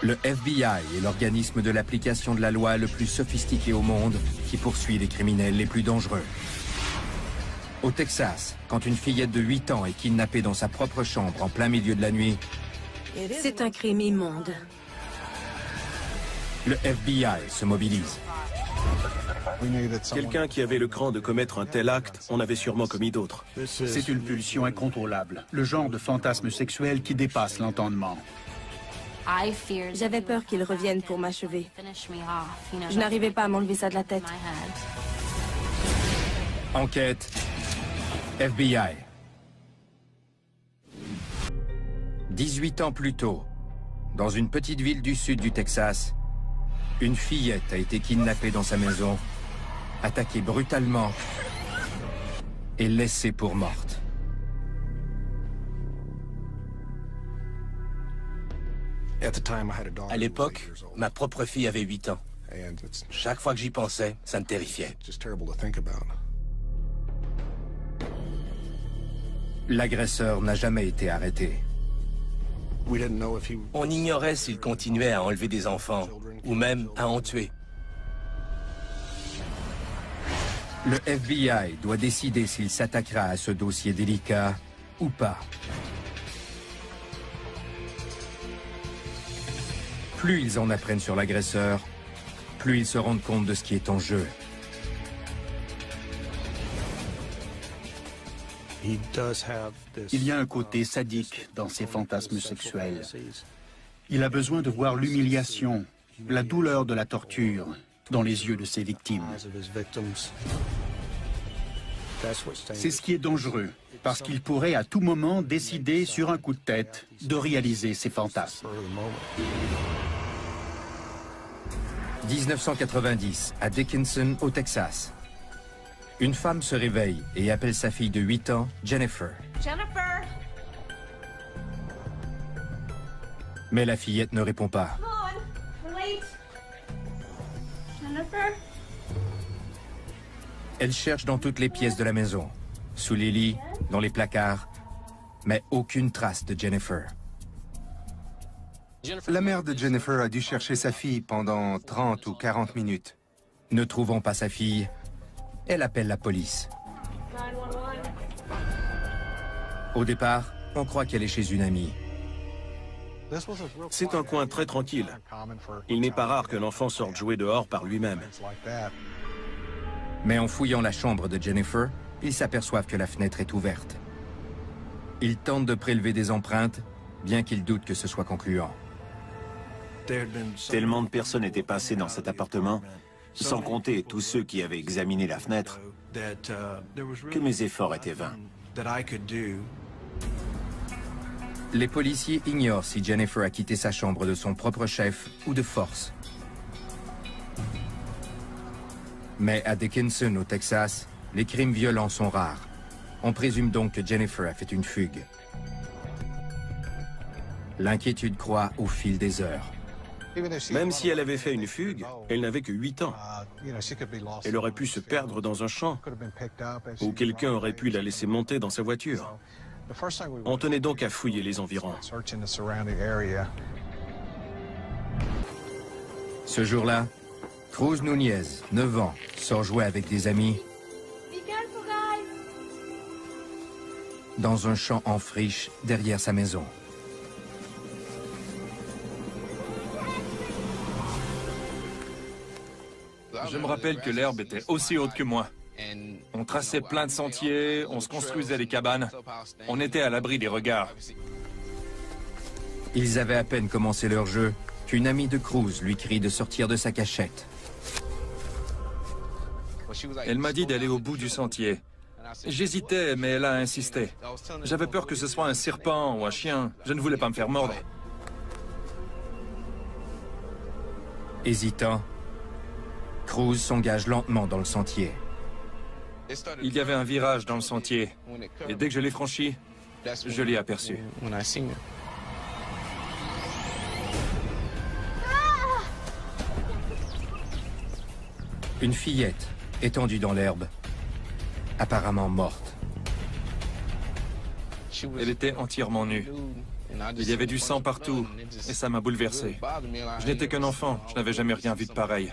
Le FBI est l'organisme de l'application de la loi le plus sophistiqué au monde qui poursuit les criminels les plus dangereux. Au Texas, quand une fillette de 8 ans est kidnappée dans sa propre chambre en plein milieu de la nuit, c'est un crime immonde. le FBI se mobilise. Quelqu'un qui avait le cran de commettre un tel acte en avait sûrement commis d'autres. C'est une pulsion incontrôlable, le genre de fantasme sexuel qui dépasse l'entendement. J'avais peur qu'il revienne pour m'achever. Je n'arrivais pas à m'enlever ça de la tête. Enquête FBI. 18 ans plus tôt, dans une petite ville du sud du Texas, une fillette a été kidnappée dans sa maison, attaquée brutalement et laissée pour morte. À l'époque, ma propre fille avait 8 ans. Chaque fois que j'y pensais, ça me terrifiait. L'agresseur n'a jamais été arrêté. On ignorait s'il continuait à enlever des enfants, ou même à en tuer. Le FBI doit décider s'il s'attaquera à ce dossier délicat ou pas. Plus ils en apprennent sur l'agresseur, plus ils se rendent compte de ce qui est en jeu. Il y a un côté sadique dans ses fantasmes sexuels. Il a besoin de voir l'humiliation, la douleur de la torture dans les yeux de ses victimes. C'est ce qui est dangereux, parce qu'il pourrait à tout moment décider sur un coup de tête de réaliser ses fantasmes. 1990, à Dickinson, au Texas. Une femme se réveille et appelle sa fille de 8 ans, Jennifer. Jennifer! Mais la fillette ne répond pas. Come on! We're late! Jennifer? Elle cherche dans toutes les pièces de la maison, sous les lits, dans les placards, mais aucune trace de Jennifer. La mère de Jennifer a dû chercher sa fille pendant 30 ou 40 minutes. Ne trouvant pas sa fille, elle appelle la police. 911. Au départ, on croit qu'elle est chez une amie. C'est un coin très tranquille. Il n'est pas rare qu'un enfant sorte jouer dehors par lui-même. Mais en fouillant la chambre de Jennifer, ils s'aperçoivent que la fenêtre est ouverte. Ils tentent de prélever des empreintes, bien qu'ils doutent que ce soit concluant. Tellement de personnes étaient passées dans cet appartement, sans compter tous ceux qui avaient examiné la fenêtre, que mes efforts étaient vains. Les policiers ignorent si Jennifer a quitté sa chambre de son propre chef ou de force. Mais à Dickinson, au Texas, les crimes violents sont rares. On présume donc que Jennifer a fait une fugue. L'inquiétude croît au fil des heures. Même si elle avait fait une fugue, elle n'avait que 8 ans. Elle aurait pu se perdre dans un champ, ou quelqu'un aurait pu la laisser monter dans sa voiture. On tenait donc à fouiller les environs. Ce jour-là, Cruz Nunez, 9 ans, sort jouer avec des amis Be careful, guys! dans un champ en friche derrière sa maison. Je me rappelle que l'herbe était aussi haute que moi. On traçait plein de sentiers, on se construisait des cabanes. On était à l'abri des regards. Ils avaient à peine commencé leur jeu qu'une amie de Cruz lui crie de sortir de sa cachette. Elle m'a dit d'aller au bout du sentier. J'hésitais, mais elle a insisté. J'avais peur que ce soit un serpent ou un chien. Je ne voulais pas me faire mordre. Hésitant, Cruz s'engage lentement dans le sentier. Il y avait un virage dans le sentier. Et dès que je l'ai franchi, je l'ai aperçu. Une fillette, étendue dans l'herbe, apparemment morte. Elle était entièrement nue. Il y avait du sang partout, et ça m'a bouleversé. Je n'étais qu'un enfant, je n'avais jamais rien vu de pareil.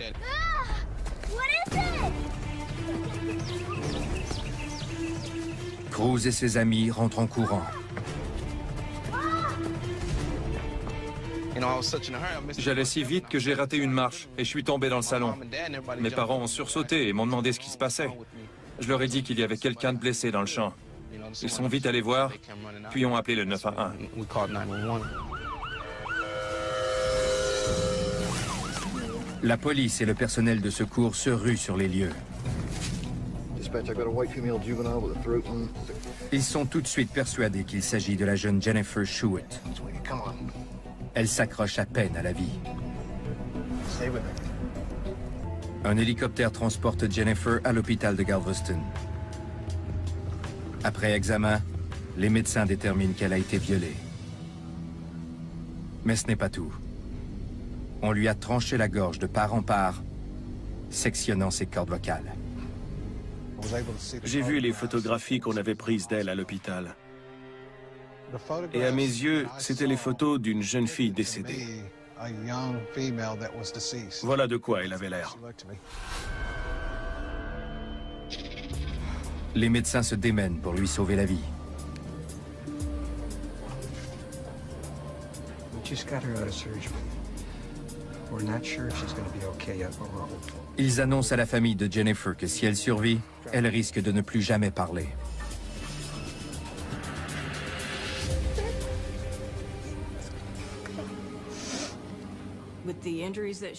Cruz et ses amis rentrent en courant. J'allais si vite que j'ai raté une marche et je suis tombé dans le salon. Mes parents ont sursauté et m'ont demandé ce qui se passait. Je leur ai dit qu'il y avait quelqu'un de blessé dans le champ. Ils sont vite allés voir, puis ont appelé le 911. La police et le personnel de secours se ruent sur les lieux. Ils sont tout de suite persuadés qu'il s'agit de la jeune Jennifer Schuett. Elle s'accroche à peine à la vie. Un hélicoptère transporte Jennifer à l'hôpital de Galveston. Après examen, les médecins déterminent qu'elle a été violée. Mais ce n'est pas tout. On lui a tranché la gorge de part en part, sectionnant ses cordes vocales. J'ai vu les photographies qu'on avait prises d'elle à l'hôpital. Et à mes yeux, c'étaient les photos d'une jeune fille décédée. Voilà de quoi elle avait l'air. Les médecins se démènent pour lui sauver la vie. Ils annoncent à la famille de Jennifer que si elle survit, elle risque de ne plus jamais parler.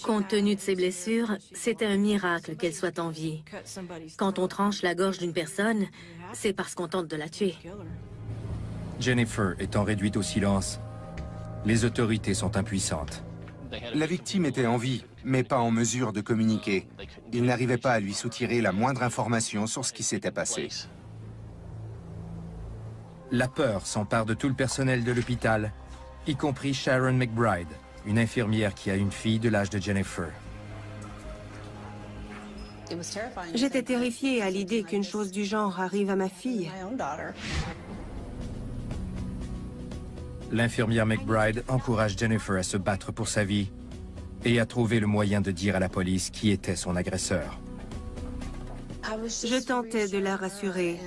Compte tenu de ses blessures, c'était un miracle qu'elle soit en vie. Quand on tranche la gorge d'une personne, c'est parce qu'on tente de la tuer. Jennifer étant réduite au silence, les autorités sont impuissantes. La victime était en vie, mais pas en mesure de communiquer. Ils n'arrivaient pas à lui soutirer la moindre information sur ce qui s'était passé. La peur s'empare de tout le personnel de l'hôpital, y compris Sharon McBride, une infirmière qui a une fille de l'âge de Jennifer. J'étais terrifiée à l'idée qu'une chose du genre arrive à ma fille. L'infirmière McBride encourage Jennifer à se battre pour sa vie et à trouver le moyen de dire à la police qui était son agresseur. Je tentais de la rassurer.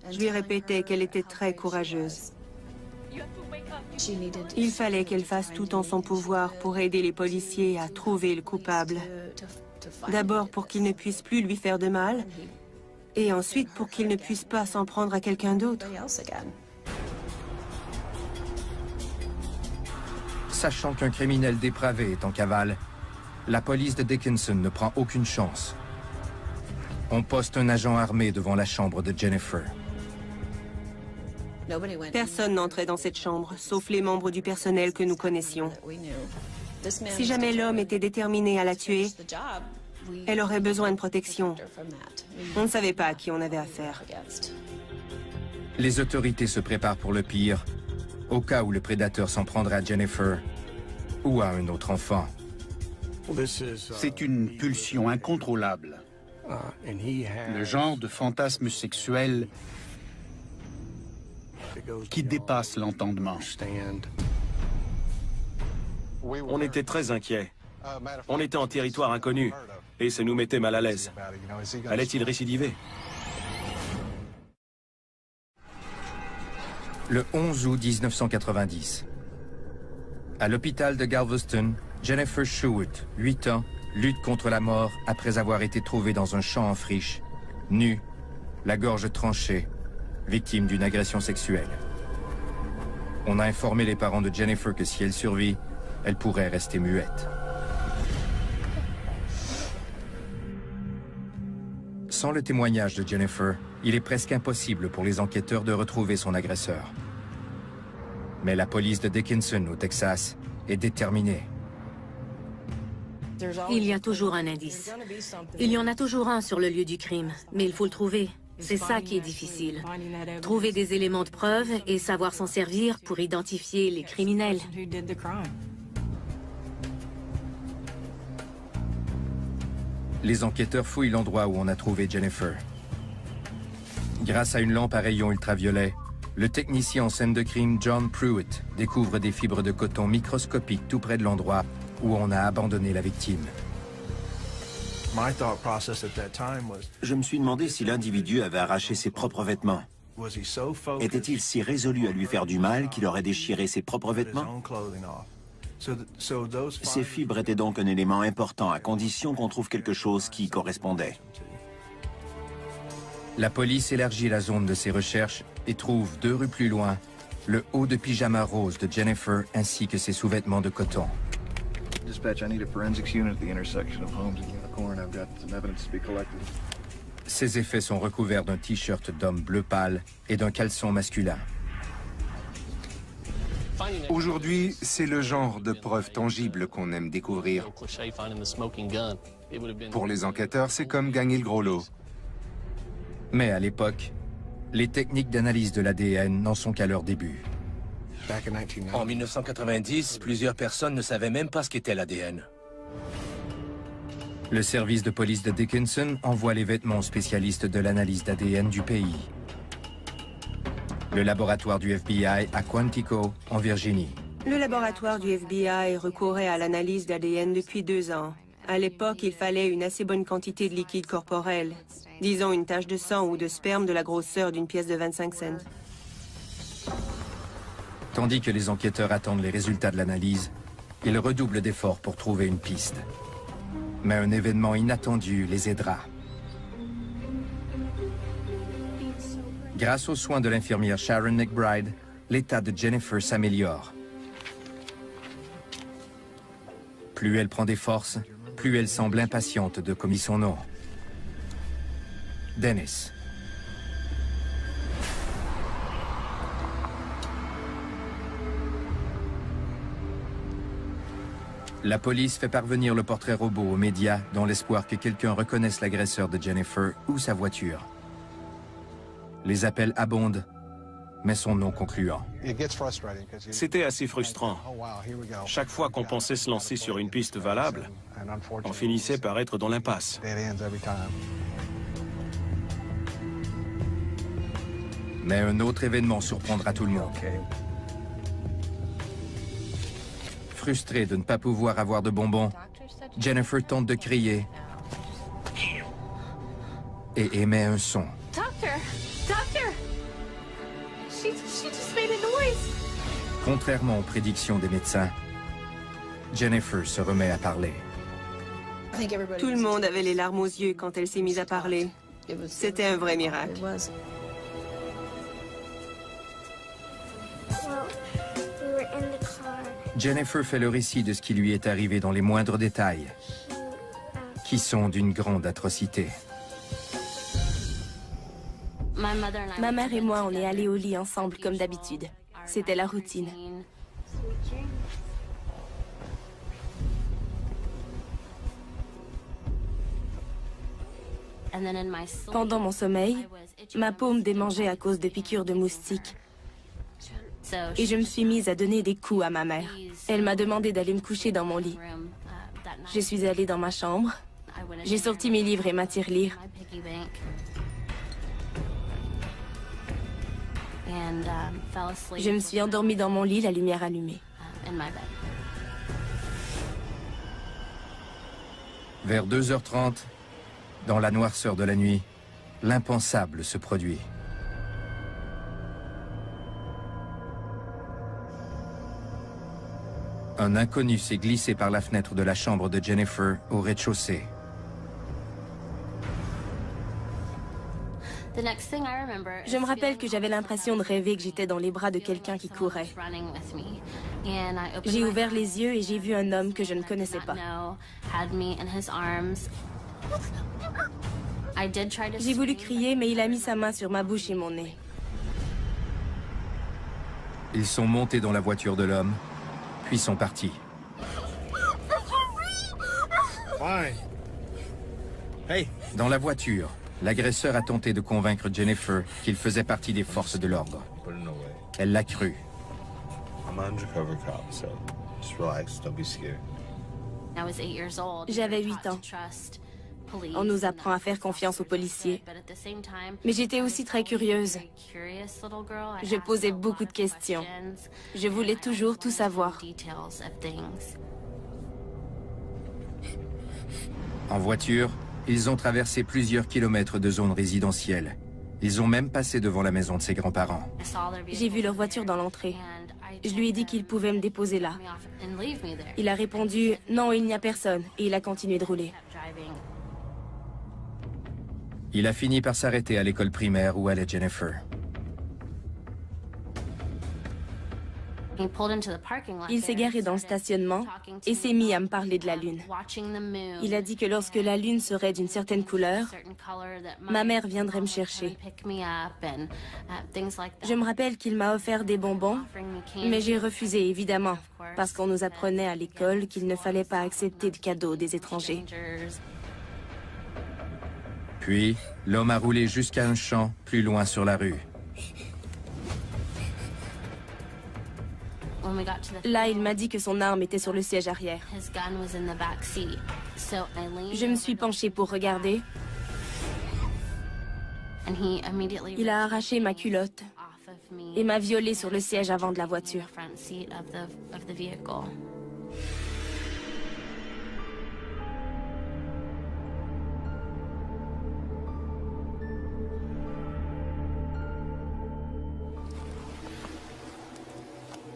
Je lui répétais qu'elle était très courageuse. Il fallait qu'elle fasse tout en son pouvoir pour aider les policiers à trouver le coupable. D'abord pour qu'ils ne puissent plus lui faire de mal, et ensuite pour qu'ils ne puissent pas s'en prendre à quelqu'un d'autre. Sachant qu'un criminel dépravé est en cavale, la police de Dickinson ne prend aucune chance. On poste un agent armé devant la chambre de Jennifer. Personne n'entrait dans cette chambre, sauf les membres du personnel que nous connaissions. Si jamais l'homme était déterminé à la tuer, elle aurait besoin de protection. On ne savait pas à qui on avait affaire. Les autorités se préparent pour le pire, au cas où le prédateur s'en prendrait à Jennifer ou à un autre enfant. C'est une pulsion incontrôlable. Le genre de fantasme sexuel qui dépasse l'entendement. On était très inquiets. On était en territoire inconnu et ça nous mettait mal à l'aise. Allait-il récidiver? Le 11 août 1990. À l'hôpital de Galveston, Jennifer Schuett, 8 ans, lutte contre la mort après avoir été trouvée dans un champ en friche, nue, la gorge tranchée, victime d'une agression sexuelle. On a informé les parents de Jennifer que si elle survit, elle pourrait rester muette. Sans le témoignage de Jennifer, il est presque impossible pour les enquêteurs de retrouver son agresseur. Mais la police de Dickinson, au Texas, est déterminée. Il y a toujours un indice. Il y en a toujours un sur le lieu du crime, mais il faut le trouver. C'est ça qui est difficile. Trouver des éléments de preuve et savoir s'en servir pour identifier les criminels. Les enquêteurs fouillent l'endroit où on a trouvé Jennifer. Grâce à une lampe à rayons ultraviolets, Le technicien en scène de crime John Pruitt découvre des fibres de coton microscopiques tout près de l'endroit où on a abandonné la victime. Je me suis demandé si l'individu avait arraché ses propres vêtements. Était-il si résolu à lui faire du mal qu'il aurait déchiré ses propres vêtements? Ces fibres étaient donc un élément important, à condition qu'on trouve quelque chose qui y correspondait. La police élargit la zone de ses recherches et trouve 2 rues plus loin le haut de pyjama rose de Jennifer ainsi que ses sous-vêtements de coton. Ses effets sont recouverts d'un t-shirt d'homme bleu pâle et d'un caleçon masculin. Aujourd'hui, c'est le genre de preuve tangible qu'on aime découvrir. Pour les enquêteurs, c'est comme gagner le gros lot. Mais à l'époque, les techniques d'analyse de l'ADN n'en sont qu'à leur début. En 1990, plusieurs personnes ne savaient même pas ce qu'était l'ADN. Le service de police de Dickinson envoie les vêtements aux spécialistes de l'analyse d'ADN du pays. Le laboratoire du FBI à Quantico, en Virginie. Le laboratoire du FBI recourait à l'analyse d'ADN depuis 2 ans. À l'époque, il fallait une assez bonne quantité de liquide corporel. Disons une tache de sang ou de sperme de la grosseur d'une pièce de 25 cents. Tandis que les enquêteurs attendent les résultats de l'analyse, ils redoublent d'efforts pour trouver une piste. Mais un événement inattendu les aidera. Grâce aux soins de l'infirmière Sharon McBride, l'état de Jennifer s'améliore. Plus elle prend des forces, plus elle semble impatiente de commis son nom. Dennis. La police fait parvenir le portrait robot aux médias dans l'espoir que quelqu'un reconnaisse l'agresseur de Jennifer ou sa voiture. Les appels abondent, mais sont non concluants. C'était assez frustrant. Chaque fois qu'on pensait se lancer sur une piste valable, on finissait par être dans l'impasse. Mais un autre événement surprendra tout le monde. Frustrée de ne pas pouvoir avoir de bonbons, Jennifer tente de crier et émet un son. Doctor! Doctor! She just made a noise! Contrairement aux prédictions des médecins, Jennifer se remet à parler. Tout le monde avait les larmes aux yeux quand elle s'est mise à parler. C'était un vrai miracle. Jennifer fait le récit de ce qui lui est arrivé dans les moindres détails, qui sont d'une grande atrocité. Ma mère et moi, on est allés au lit ensemble comme d'habitude. C'était la routine. Pendant mon sommeil, ma peau me démangeait à cause de piqûres de moustiques. Et je me suis mise à donner des coups à ma mère. Elle m'a demandé d'aller me coucher dans mon lit. Je suis allée dans ma chambre. J'ai sorti mes livres et ma tirelire. Je me suis endormie dans mon lit, la lumière allumée. Vers 2h30, dans la noirceur de la nuit, l'impensable se produit. Un inconnu s'est glissé par la fenêtre de la chambre de Jennifer au rez-de-chaussée. Je me rappelle que j'avais l'impression de rêver que j'étais dans les bras de quelqu'un qui courait. J'ai ouvert les yeux et j'ai vu un homme que je ne connaissais pas. J'ai voulu crier, mais il a mis sa main sur ma bouche et mon nez. Ils sont montés dans la voiture de l'homme, puis sont partis. Dans la voiture, l'agresseur a tenté de convaincre Jennifer qu'il faisait partie des forces de l'ordre. Elle l'a cru. J'avais 8 ans. On nous apprend à faire confiance aux policiers. Mais j'étais aussi très curieuse. Je posais beaucoup de questions. Je voulais toujours tout savoir. En voiture, ils ont traversé plusieurs kilomètres de zones résidentielles. Ils ont même passé devant la maison de ses grands-parents. J'ai vu leur voiture dans l'entrée. Je lui ai dit qu'il pouvait me déposer là. Il a répondu « Non, il n'y a personne » et il a continué de rouler. Il a fini par s'arrêter à l'école primaire où allait Jennifer. Il s'est garé dans le stationnement et s'est mis à me parler de la Lune. Il a dit que lorsque la Lune serait d'une certaine couleur, ma mère viendrait me chercher. Je me rappelle qu'il m'a offert des bonbons, mais j'ai refusé évidemment, parce qu'on nous apprenait à l'école qu'il ne fallait pas accepter de cadeaux des étrangers. Puis, l'homme a roulé jusqu'à un champ plus loin sur la rue. Là, il m'a dit que son arme était sur le siège arrière. Je me suis penchée pour regarder. Il a arraché ma culotte et m'a violée sur le siège avant de la voiture.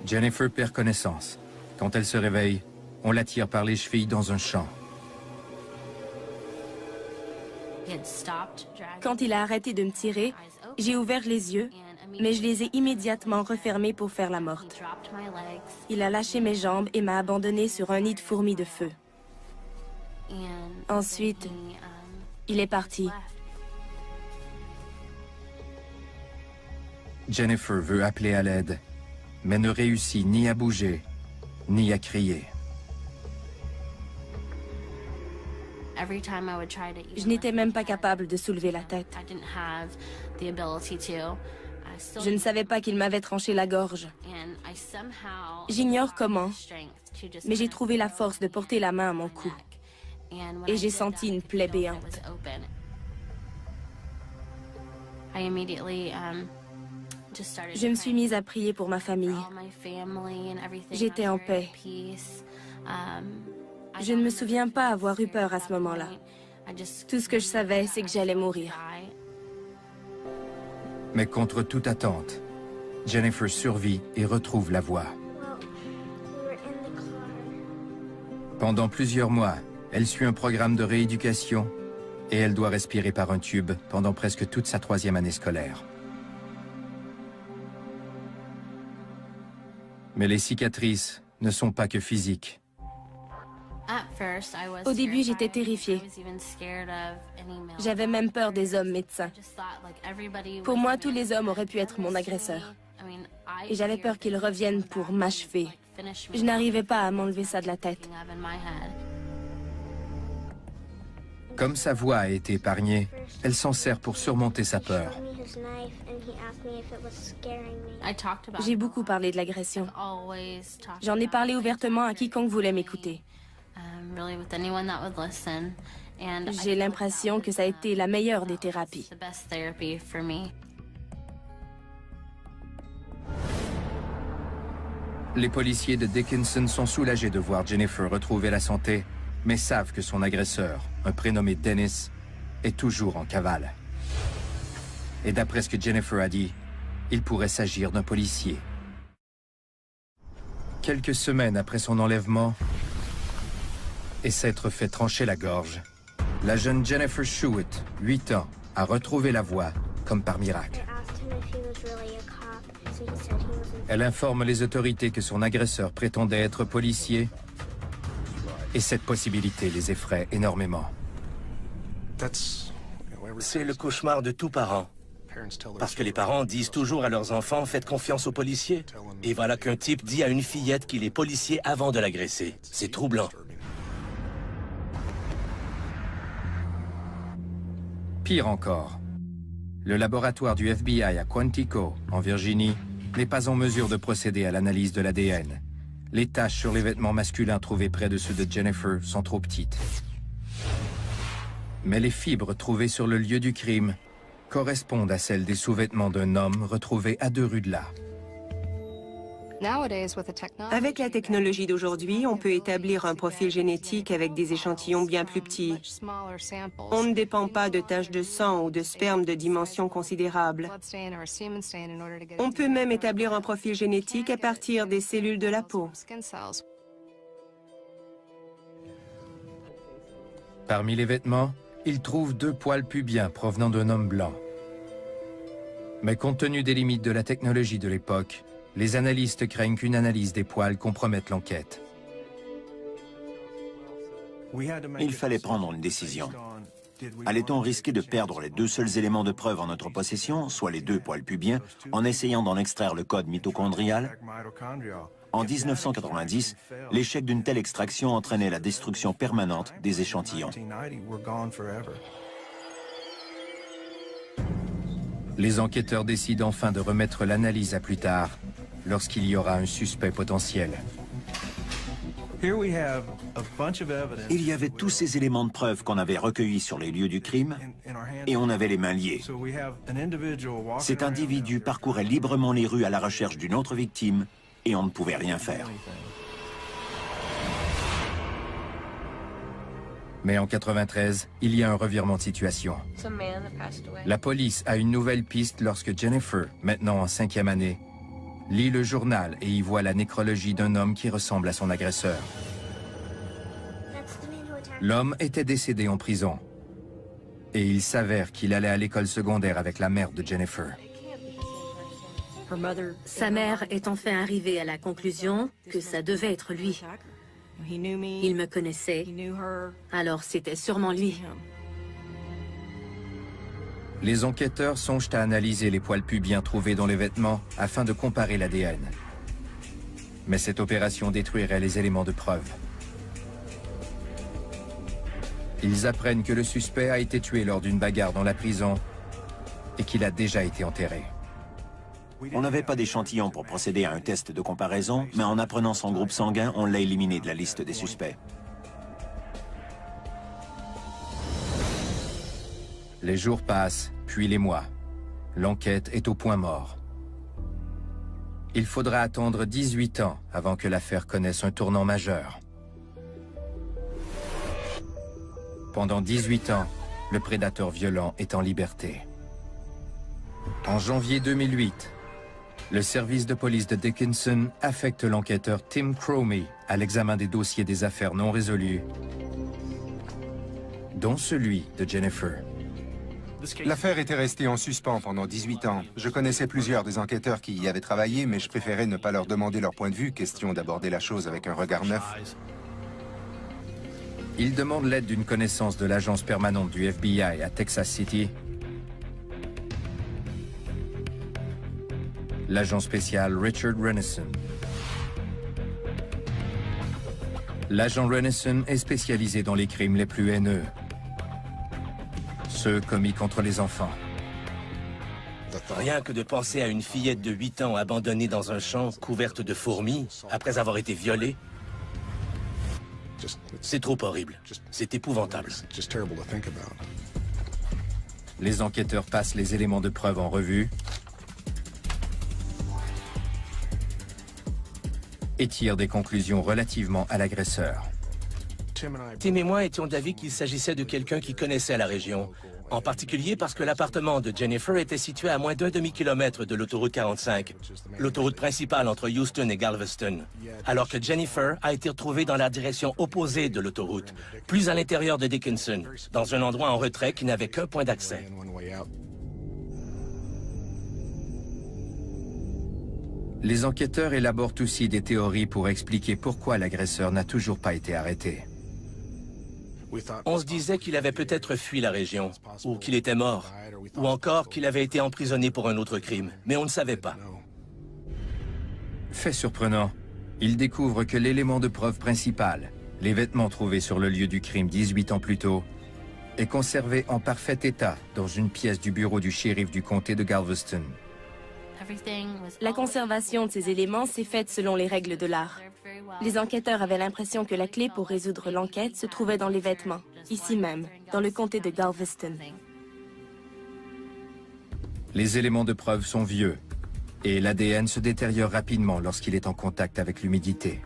Jennifer perd connaissance. Quand elle se réveille, on la tire par les chevilles dans un champ. Quand il a arrêté de me tirer, j'ai ouvert les yeux, mais je les ai immédiatement refermés pour faire la morte. Il a lâché mes jambes et m'a abandonnée sur un nid de fourmis de feu. Ensuite, il est parti. Jennifer veut appeler à l'aide, mais ne réussit ni à bouger, ni à crier. Je n'étais même pas capable de soulever la tête. Je ne savais pas qu'il m'avait tranché la gorge. J'ignore comment, mais j'ai trouvé la force de porter la main à mon cou. Et j'ai senti une plaie béante. Je me suis mise à prier pour ma famille. J'étais en paix. Je ne me souviens pas avoir eu peur à ce moment-là. Tout ce que je savais, c'est que j'allais mourir. Mais contre toute attente, Jennifer survit et retrouve la voix. Pendant plusieurs mois, elle suit un programme de rééducation et elle doit respirer par un tube pendant presque toute sa 3e année scolaire. Mais les cicatrices ne sont pas que physiques. Au début, j'étais terrifiée. J'avais même peur des hommes médecins. Pour moi, tous les hommes auraient pu être mon agresseur. Et j'avais peur qu'ils reviennent pour m'achever. Je n'arrivais pas à m'enlever ça de la tête. Comme sa voix a été épargnée, elle s'en sert pour surmonter sa peur. J'ai beaucoup parlé de l'agression. J'en ai parlé ouvertement à quiconque voulait m'écouter. J'ai l'impression que ça a été la meilleure des thérapies. Les policiers de Dickinson sont soulagés de voir Jennifer retrouver la santé, mais savent que son agresseur, un prénommé Dennis, est toujours en cavale. Et d'après ce que Jennifer a dit, il pourrait s'agir d'un policier. Quelques semaines après son enlèvement et s'être fait trancher la gorge, la jeune Jennifer Schuett, 8 ans, a retrouvé la voix comme par miracle. Elle informe les autorités que son agresseur prétendait être policier et cette possibilité les effraie énormément. C'est le cauchemar de tout parent. Parce que les parents disent toujours à leurs enfants « Faites confiance aux policiers ». Et voilà qu'un type dit à une fillette qu'il est policier avant de l'agresser. C'est troublant. Pire encore, le laboratoire du FBI à Quantico, en Virginie, n'est pas en mesure de procéder à l'analyse de l'ADN. Les taches sur les vêtements masculins trouvés près de ceux de Jennifer sont trop petites. Mais les fibres trouvées sur le lieu du crime correspondent à celles des sous-vêtements d'un homme retrouvé à 2 rues de là. Avec la technologie d'aujourd'hui, on peut établir un profil génétique avec des échantillons bien plus petits. On ne dépend pas de taches de sang ou de sperme de dimensions considérables. On peut même établir un profil génétique à partir des cellules de la peau. Parmi les vêtements, il trouve 2 poils pubiens provenant d'un homme blanc. Mais compte tenu des limites de la technologie de l'époque, les analystes craignent qu'une analyse des poils compromette l'enquête. Il fallait prendre une décision. Allait-on risquer de perdre les 2 seuls éléments de preuve en notre possession, soit les 2 poils pubiens, en essayant d'en extraire le code mitochondrial? En 1990, l'échec d'une telle extraction entraînait la destruction permanente des échantillons. Les enquêteurs décident enfin de remettre l'analyse à plus tard, lorsqu'il y aura un suspect potentiel. Il y avait tous ces éléments de preuve qu'on avait recueillis sur les lieux du crime et on avait les mains liées. Cet individu parcourait librement les rues à la recherche d'une autre victime et on ne pouvait rien faire. Mais en 93, il y a un revirement de situation. La police a une nouvelle piste lorsque Jennifer, maintenant en 5e année, lit le journal et y voit la nécrologie d'un homme qui ressemble à son agresseur. L'homme était décédé en prison. Et il s'avère qu'il allait à l'école secondaire avec la mère de Jennifer. Sa mère est enfin arrivée à la conclusion que ça devait être lui. Il me connaissait, alors c'était sûrement lui. Les enquêteurs songent à analyser les poils pubiens trouvés dans les vêtements afin de comparer l'ADN. Mais cette opération détruirait les éléments de preuve. Ils apprennent que le suspect a été tué lors d'une bagarre dans la prison et qu'il a déjà été enterré. On n'avait pas d'échantillon pour procéder à un test de comparaison, mais en apprenant son groupe sanguin, on l'a éliminé de la liste des suspects. Les jours passent, puis les mois. L'enquête est au point mort. Il faudra attendre 18 ans avant que l'affaire connaisse un tournant majeur. Pendant 18 ans, le prédateur violent est en liberté. En janvier 2008, le service de police de Dickinson affecte l'enquêteur Tim Cromie à l'examen des dossiers des affaires non résolues, dont celui de Jennifer. L'affaire était restée en suspens pendant 18 ans. Je connaissais plusieurs des enquêteurs qui y avaient travaillé, mais je préférais ne pas leur demander leur point de vue, question d'aborder la chose avec un regard neuf. Il demande l'aide d'une connaissance de l'agence permanente du FBI à Texas City, l'agent spécial Richard Renneson. L'agent Renneson est spécialisé dans les crimes les plus haineux, ceux commis contre les enfants. Rien que de penser à une fillette de 8 ans abandonnée dans un champ couverte de fourmis après avoir été violée, c'est trop horrible. C'est épouvantable. Les enquêteurs passent les éléments de preuve en revue et tirent des conclusions relativement à l'agresseur. Tim et moi étions d'avis qu'il s'agissait de quelqu'un qui connaissait la région, en particulier parce que l'appartement de Jennifer était situé à moins d'un demi-kilomètre de l'autoroute 45, l'autoroute principale entre Houston et Galveston, alors que Jennifer a été retrouvée dans la direction opposée de l'autoroute, plus à l'intérieur de Dickinson, dans un endroit en retrait qui n'avait qu'un point d'accès. Les enquêteurs élaborent aussi des théories pour expliquer pourquoi l'agresseur n'a toujours pas été arrêté. On se disait qu'il avait peut-être fui la région, ou qu'il était mort, ou encore qu'il avait été emprisonné pour un autre crime, mais on ne savait pas. Fait surprenant, ils découvrent que l'élément de preuve principal, les vêtements trouvés sur le lieu du crime 18 ans plus tôt, est conservé en parfait état dans une pièce du bureau du shérif du comté de Galveston. La conservation de ces éléments s'est faite selon les règles de l'art. Les enquêteurs avaient l'impression que la clé pour résoudre l'enquête se trouvait dans les vêtements, ici même, dans le comté de Galveston. Les éléments de preuve sont vieux, et l'ADN se détériore rapidement lorsqu'il est en contact avec l'humidité.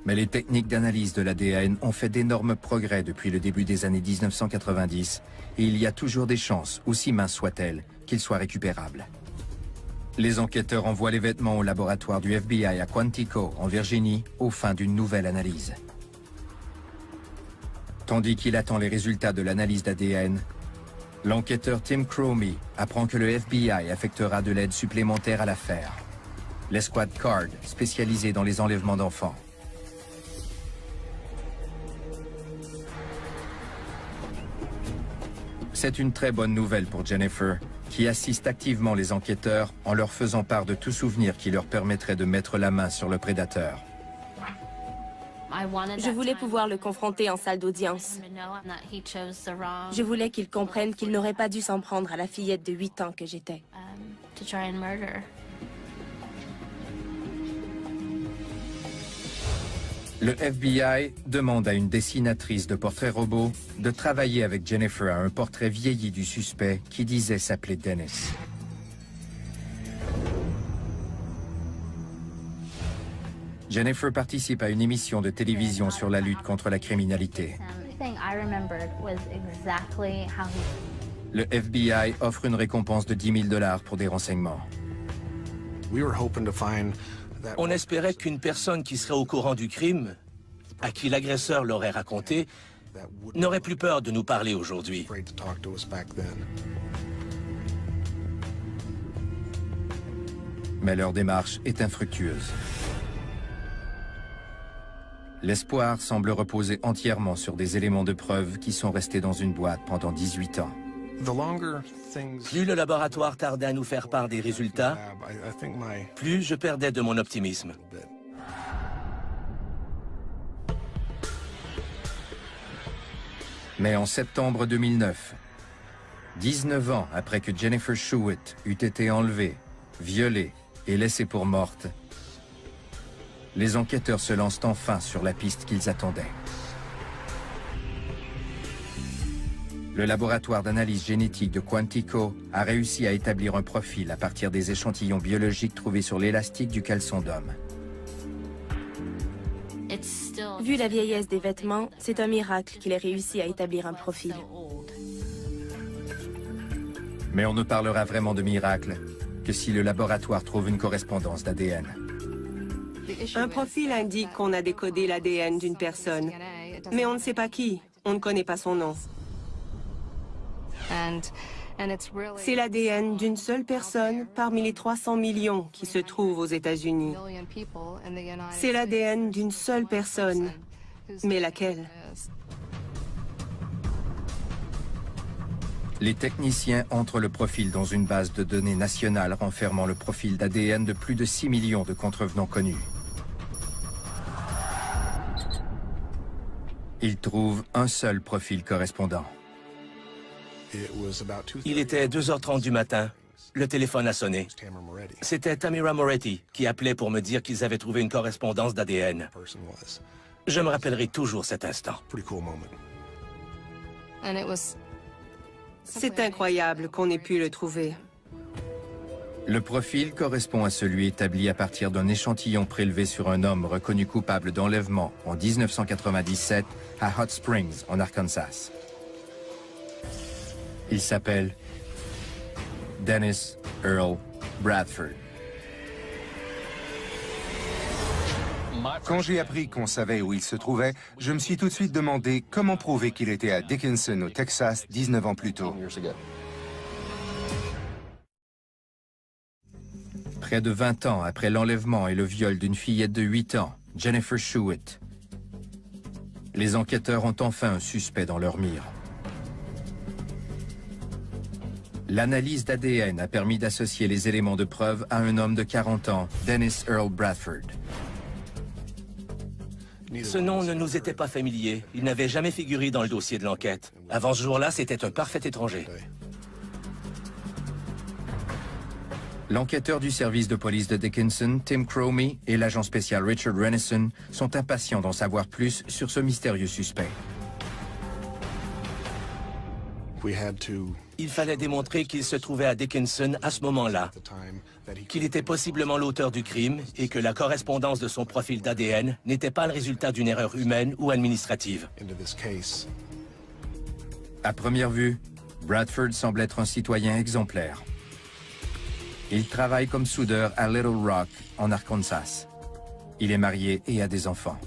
Mais les techniques d'analyse de l'ADN ont fait d'énormes progrès depuis le début des années 1990, et il y a toujours des chances, aussi minces soient-elles, qu'ils soient récupérables. Les enquêteurs envoient les vêtements au laboratoire du FBI à Quantico, en Virginie, aux fins d'une nouvelle analyse. Tandis qu'il attend les résultats de l'analyse d'ADN, l'enquêteur Tim Cromie apprend que le FBI affectera de l'aide supplémentaire à l'affaire. L'escouade CARD, spécialisée dans les enlèvements d'enfants. C'est une très bonne nouvelle pour Jennifer, qui assiste activement les enquêteurs en leur faisant part de tout souvenir qui leur permettrait de mettre la main sur le prédateur. Je voulais pouvoir le confronter en salle d'audience. Je voulais qu'il comprenne qu'il n'aurait pas dû s'en prendre à la fillette de 8 ans que j'étais. Le FBI demande à une dessinatrice de portraits robots de travailler avec Jennifer à un portrait vieilli du suspect qui disait s'appeler Dennis. Jennifer participe à une émission de télévision sur la lutte contre la criminalité. Le FBI offre une récompense de 10 000 $ pour des renseignements. On espérait qu'une personne qui serait au courant du crime, à qui l'agresseur l'aurait raconté, n'aurait plus peur de nous parler aujourd'hui. Mais leur démarche est infructueuse. L'espoir semble reposer entièrement sur des éléments de preuve qui sont restés dans une boîte pendant 18 ans. Plus le laboratoire tardait à nous faire part des résultats, plus je perdais de mon optimisme. Mais en septembre 2009, 19 ans après que Jennifer Schuett eut été enlevée, violée et laissée pour morte, les enquêteurs se lancent enfin sur la piste qu'ils attendaient. Le laboratoire d'analyse génétique de Quantico a réussi à établir un profil à partir des échantillons biologiques trouvés sur l'élastique du caleçon d'homme. Vu la vieillesse des vêtements, c'est un miracle qu'il ait réussi à établir un profil. Mais on ne parlera vraiment de miracle que si le laboratoire trouve une correspondance d'ADN. Un profil indique qu'on a décodé l'ADN d'une personne, mais on ne sait pas qui, on ne connaît pas son nom. C'est l'ADN d'une seule personne parmi les 300 millions qui se trouvent aux États-Unis. C'est l'ADN d'une seule personne, mais laquelle? Les techniciens entrent le profil dans une base de données nationale renfermant le profil d'ADN de plus de 6 millions de contrevenants connus. Ils trouvent un seul profil correspondant. Il était 2h30 du matin. Le téléphone a sonné. C'était Tamira Moretti qui appelait pour me dire qu'ils avaient trouvé une correspondance d'ADN. Je me rappellerai toujours cet instant. C'est incroyable qu'on ait pu le trouver. Le profil correspond à celui établi à partir d'un échantillon prélevé sur un homme reconnu coupable d'enlèvement en 1997 à Hot Springs, en Arkansas. Il s'appelle Dennis Earl Bradford. Quand j'ai appris qu'on savait où il se trouvait, je me suis tout de suite demandé comment prouver qu'il était à Dickinson, au Texas, 19 ans plus tôt. Près de 20 ans après l'enlèvement et le viol d'une fillette de 8 ans, Jennifer Schuett, les enquêteurs ont enfin un suspect dans leur mire. L'analyse d'ADN a permis d'associer les éléments de preuve à un homme de 40 ans, Dennis Earl Bradford. Ce nom ne nous était pas familier. Il n'avait jamais figuré dans le dossier de l'enquête. Avant ce jour-là, c'était un parfait étranger. L'enquêteur du service de police de Dickinson, Tim Cromie, et l'agent spécial Richard Renison sont impatients d'en savoir plus sur ce mystérieux suspect. Il fallait démontrer qu'il se trouvait à Dickinson à ce moment-là, qu'il était possiblement l'auteur du crime et que la correspondance de son profil d'ADN n'était pas le résultat d'une erreur humaine ou administrative. À première vue, Bradford semble être un citoyen exemplaire. Il travaille comme soudeur à Little Rock, en Arkansas. Il est marié et a des enfants.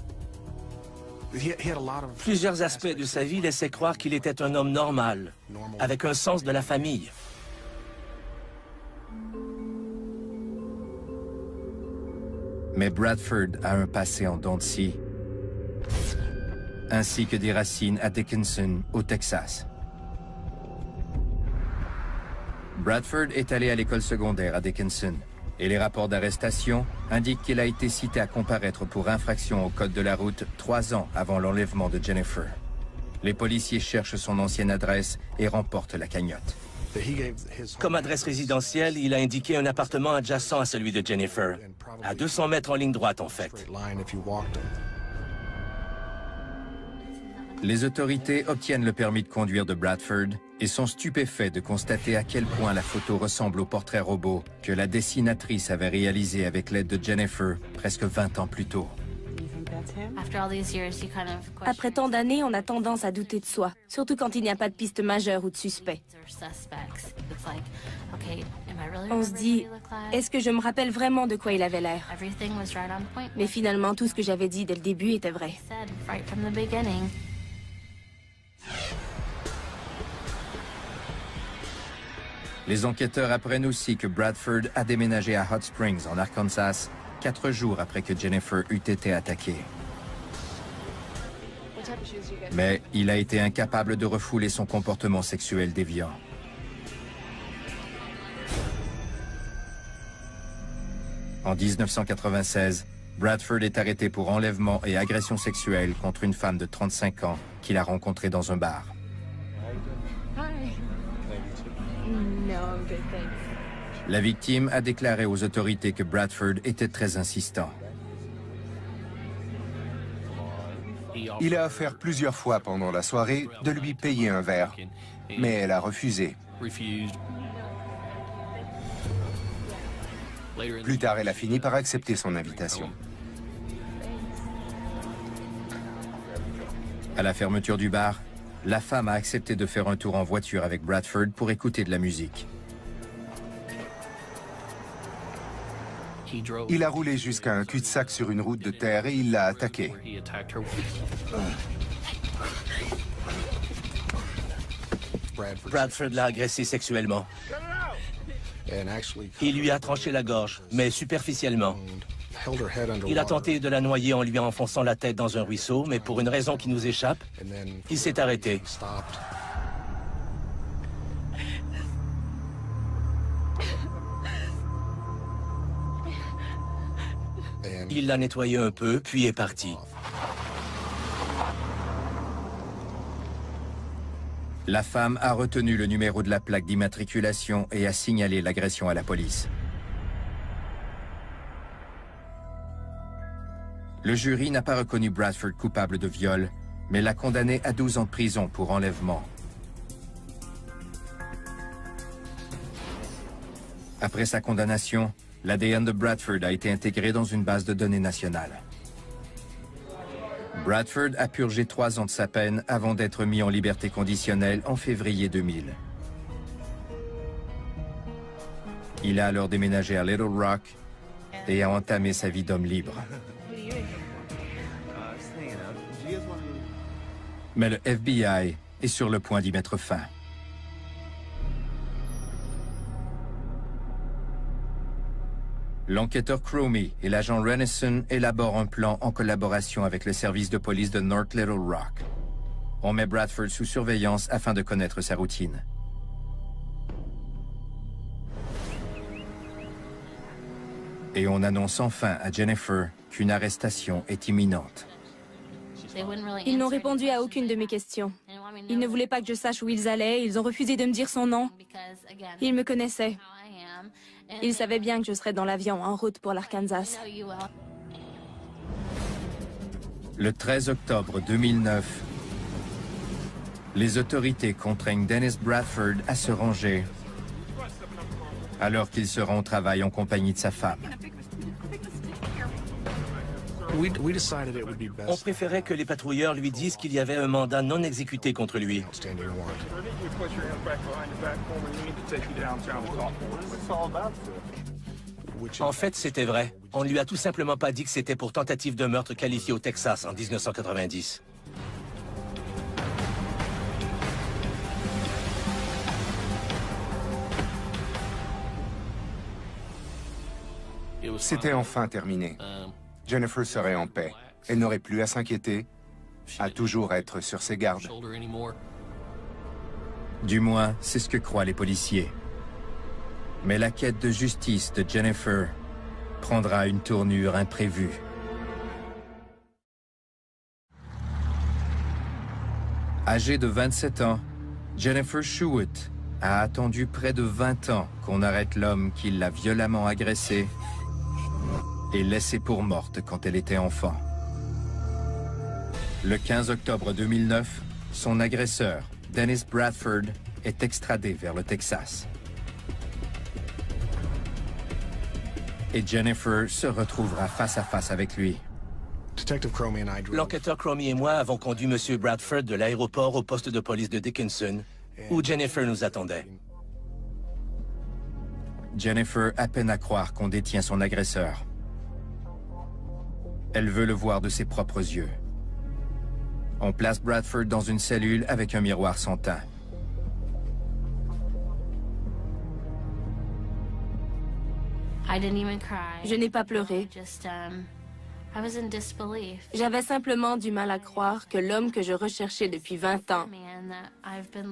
Plusieurs aspects de sa vie laissaient croire qu'il était un homme normal, avec un sens de la famille. Mais Bradford a un passé en dents de scie, ainsi que des racines à Dickinson, au Texas. Bradford est allé à l'école secondaire à Dickinson, et les rapports d'arrestation indiquent qu'il a été cité à comparaître pour infraction au code de la route 3 ans avant l'enlèvement de Jennifer. Les policiers cherchent son ancienne adresse et remportent la cagnotte. Comme adresse résidentielle, il a indiqué un appartement adjacent à celui de Jennifer, à 200 mètres en ligne droite en fait. Les autorités obtiennent le permis de conduire de Bradford et sont stupéfaits de constater à quel point la photo ressemble au portrait robot que la dessinatrice avait réalisé avec l'aide de Jennifer presque 20 ans plus tôt. Après tant d'années, on a tendance à douter de soi, surtout quand il n'y a pas de piste majeure ou de suspect. On se dit, est-ce que je me rappelle vraiment de quoi il avait l'air? Mais finalement, tout ce que j'avais dit dès le début était vrai. Les enquêteurs apprennent aussi que Bradford a déménagé à Hot Springs, en Arkansas, 4 jours après que Jennifer eut été attaquée. Mais il a été incapable de refouler son comportement sexuel déviant. En 1996, Bradford est arrêté pour enlèvement et agression sexuelle contre une femme de 35 ans qu'il a rencontrée dans un bar. La victime a déclaré aux autorités que Bradford était très insistant. Il a offert plusieurs fois pendant la soirée de lui payer un verre, mais elle a refusé. Plus tard, elle a fini par accepter son invitation. À la fermeture du bar, la femme a accepté de faire un tour en voiture avec Bradford pour écouter de la musique. Il a roulé jusqu'à un cul-de-sac sur une route de terre et il l'a attaquée. Bradford l'a agressé sexuellement. Il lui a tranché la gorge, mais superficiellement. Il a tenté de la noyer en lui enfonçant la tête dans un ruisseau, mais pour une raison qui nous échappe, il s'est arrêté. Il l'a nettoyé un peu, puis est parti. La femme a retenu le numéro de la plaque d'immatriculation et a signalé l'agression à la police. Le jury n'a pas reconnu Bradford coupable de viol, mais l'a condamné à 12 ans de prison pour enlèvement. Après sa condamnation, l'ADN de Bradford a été intégré dans une base de données nationale. Bradford a purgé 3 ans de sa peine avant d'être mis en liberté conditionnelle en février 2000. Il a alors déménagé à Little Rock et a entamé sa vie d'homme libre. Mais le FBI est sur le point d'y mettre fin. L'enquêteur Cromie et l'agent Renison élaborent un plan en collaboration avec le service de police de North Little Rock. On met Bradford sous surveillance afin de connaître sa routine. Et on annonce enfin à Jennifer qu'une arrestation est imminente. Ils n'ont répondu à aucune de mes questions. Ils ne voulaient pas que je sache où ils allaient, ils ont refusé de me dire son nom. Ils me connaissaient. Il savait bien que je serais dans l'avion en route pour l'Arkansas. Le 13 octobre 2009, les autorités contraignent Dennis Bradford à se ranger alors qu'il se rend au travail en compagnie de sa femme. On préférait que les patrouilleurs lui disent qu'il y avait un mandat non exécuté contre lui. En fait, c'était vrai. On ne lui a tout simplement pas dit que c'était pour tentative de meurtre qualifiée au Texas en 1990. C'était enfin terminé. Jennifer serait en paix. Elle n'aurait plus à s'inquiéter, à toujours être sur ses gardes. Du moins, c'est ce que croient les policiers. Mais la quête de justice de Jennifer prendra une tournure imprévue. Âgée de 27 ans, Jennifer Schuett a attendu près de 20 ans qu'on arrête l'homme qui l'a violemment agressée et laissée pour morte quand elle était enfant. Le 15 octobre 2009, son agresseur, Dennis Bradford, est extradé vers le Texas. Et Jennifer se retrouvera face à face avec lui. L'enquêteur Cromie et moi avons conduit M. Bradford de l'aéroport au poste de police de Dickinson, où Jennifer nous attendait. Jennifer a peine à croire qu'on détient son agresseur. Elle veut le voir de ses propres yeux. On place Bradford dans une cellule avec un miroir sans teint. Je n'ai pas pleuré. J'avais simplement du mal à croire que l'homme que je recherchais depuis 20 ans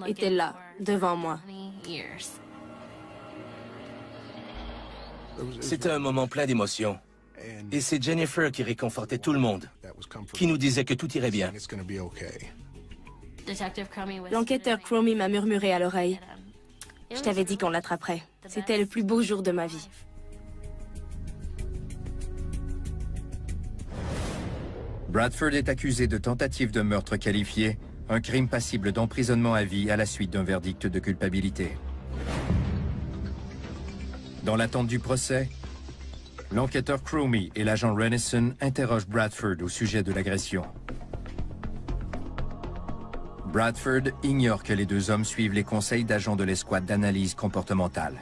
était là, devant moi. C'était un moment plein d'émotions. Et c'est Jennifer qui réconfortait tout le monde, qui nous disait que tout irait bien. L'enquêteur Cromie m'a murmuré à l'oreille. Je t'avais dit qu'on l'attraperait. C'était le plus beau jour de ma vie. Bradford est accusé de tentative de meurtre qualifié, un crime passible d'emprisonnement à vie à la suite d'un verdict de culpabilité. Dans l'attente du procès, l'enquêteur Cromie et l'agent Renison interrogent Bradford au sujet de l'agression. Bradford ignore que les deux hommes suivent les conseils d'agents de l'escouade d'analyse comportementale.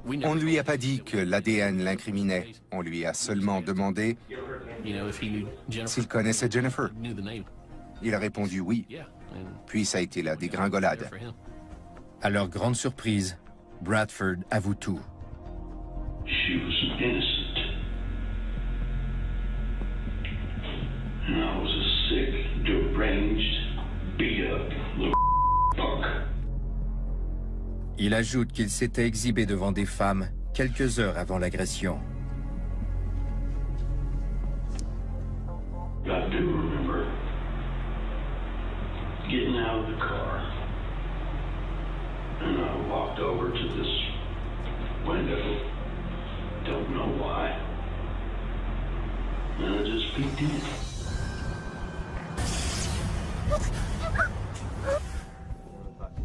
On ne lui a pas dit que l'ADN l'incriminait. On lui a seulement demandé s'il connaissait Jennifer. Il a répondu oui. Puis ça a été la dégringolade. À leur grande surprise, Bradford avoue tout. She was innocent. And I was a sick, deranged, beat up little punk. Il ajoute qu'il s'était exhibé devant des femmes quelques heures avant l'agression. I do remember getting out of the car, and I walked over to this window. Don't know why. And I just peeked in.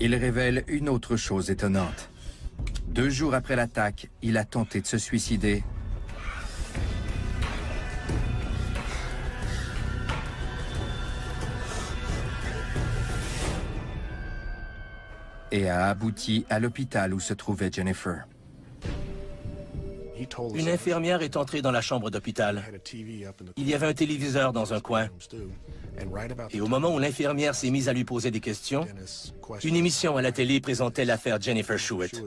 Il révèle une autre chose étonnante. 2 jours après l'attaque, il a tenté de se suicider. Et a abouti à l'hôpital où se trouvait Jennifer. Une infirmière est entrée dans la chambre d'hôpital. Il y avait un téléviseur dans un coin. Et au moment où l'infirmière s'est mise à lui poser des questions, une émission à la télé présentait l'affaire Jennifer Schuett.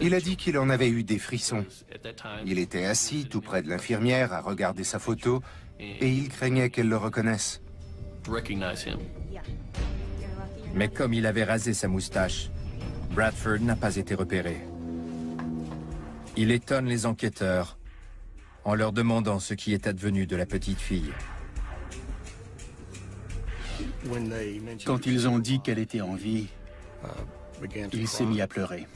Il a dit qu'il en avait eu des frissons. Il était assis tout près de l'infirmière à regarder sa photo et il craignait qu'elle le reconnaisse. Mais comme il avait rasé sa moustache, Bradford n'a pas été repéré. Il étonne les enquêteurs en leur demandant ce qui est advenu de la petite fille. Quand ils ont dit qu'elle était en vie, il s'est mis à pleurer.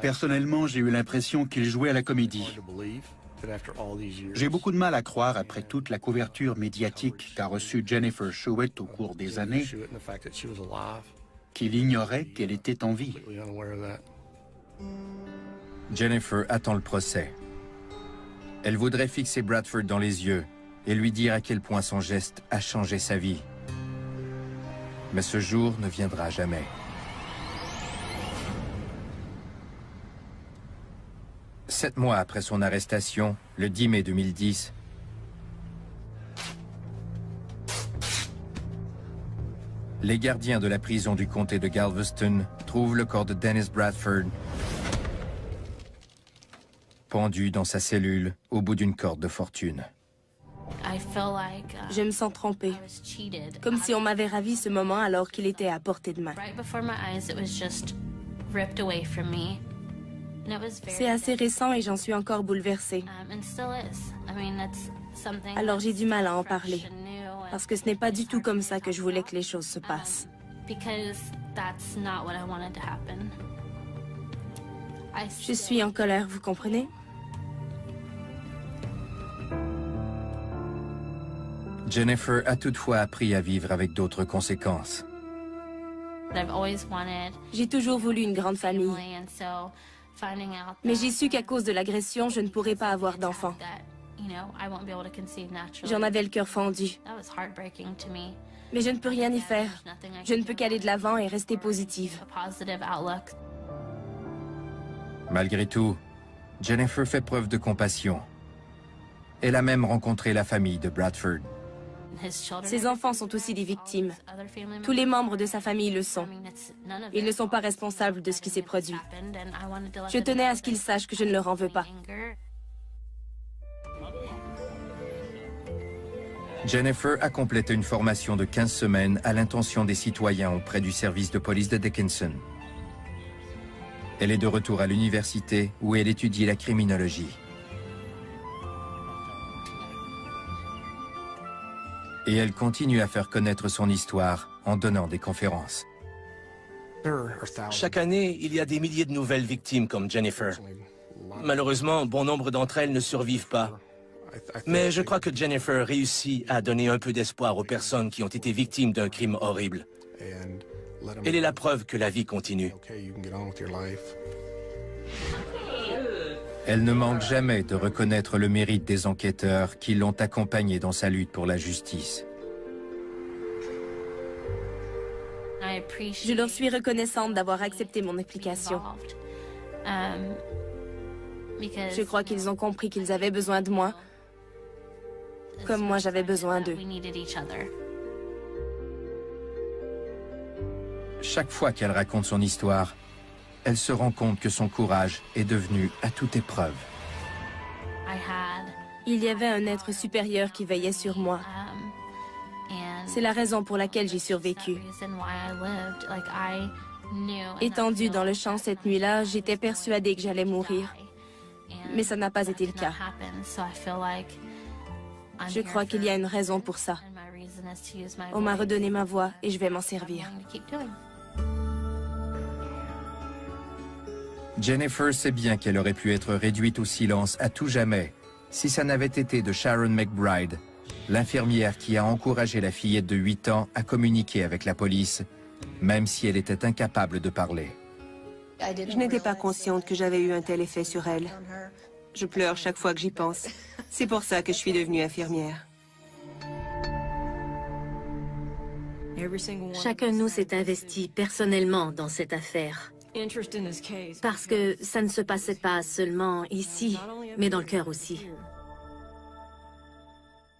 Personnellement, j'ai eu l'impression qu'il jouait à la comédie. J'ai beaucoup de mal à croire, après toute la couverture médiatique qu'a reçue Jennifer Schuett au cours des années, qu'il ignorait qu'elle était en vie. Jennifer attend le procès. Elle voudrait fixer Bradford dans les yeux et lui dire à quel point son geste a changé sa vie. Mais ce jour ne viendra jamais. Sept mois après son arrestation, le 10 mai 2010, les gardiens de la prison du comté de Galveston trouvent le corps de Dennis Bradford pendu dans sa cellule au bout d'une corde de fortune. Je me sens trompée, comme si on m'avait ravi ce moment alors qu'il était à portée de main. C'est assez récent et j'en suis encore bouleversée. Alors j'ai du mal à en parler, parce que ce n'est pas du tout comme ça que je voulais que les choses se passent. Je suis en colère, vous comprenez? Jennifer a toutefois appris à vivre avec d'autres conséquences. J'ai toujours voulu une grande famille. Mais j'ai su qu'à cause de l'agression, je ne pourrais pas avoir d'enfants. J'en avais le cœur fendu. Mais je ne peux rien y faire. Je ne peux qu'aller de l'avant et rester positive. Malgré tout, Jennifer fait preuve de compassion. Elle a même rencontré la famille de Bradford. Ses enfants sont aussi des victimes. Tous les membres de sa famille le sont. Ils ne sont pas responsables de ce qui s'est produit. Je tenais à ce qu'ils sachent que je ne leur en veux pas. Jennifer a complété une formation de 15 semaines à l'intention des citoyens auprès du service de police de Dickinson. Elle est de retour à l'université où elle étudie la criminologie. Et elle continue à faire connaître son histoire en donnant des conférences. Chaque année, il y a des milliers de nouvelles victimes comme Jennifer. Malheureusement, bon nombre d'entre elles ne survivent pas. Mais je crois que Jennifer réussit à donner un peu d'espoir aux personnes qui ont été victimes d'un crime horrible. Elle est la preuve que la vie continue. Elle ne manque jamais de reconnaître le mérite des enquêteurs qui l'ont accompagnée dans sa lutte pour la justice. Je leur suis reconnaissante d'avoir accepté mon implication. Je crois qu'ils ont compris qu'ils avaient besoin de moi, comme moi j'avais besoin d'eux. Chaque fois qu'elle raconte son histoire, elle se rend compte que son courage est devenu à toute épreuve. Il y avait un être supérieur qui veillait sur moi. C'est la raison pour laquelle j'ai survécu. Étendue dans le champ cette nuit-là, j'étais persuadée que j'allais mourir. Mais ça n'a pas été le cas. Je crois qu'il y a une raison pour ça. On m'a redonné ma voix et je vais m'en servir. Jennifer sait bien qu'elle aurait pu être réduite au silence à tout jamais si ça n'avait été de Sharon McBride, l'infirmière qui a encouragé la fillette de 8 ans à communiquer avec la police, même si elle était incapable de parler. Je n'étais pas consciente que j'avais eu un tel effet sur elle. Je pleure chaque fois que j'y pense. C'est pour ça que je suis devenue infirmière. Chacun de nous s'est investi personnellement dans cette affaire. Parce que ça ne se passait pas seulement ici, mais dans le cœur aussi.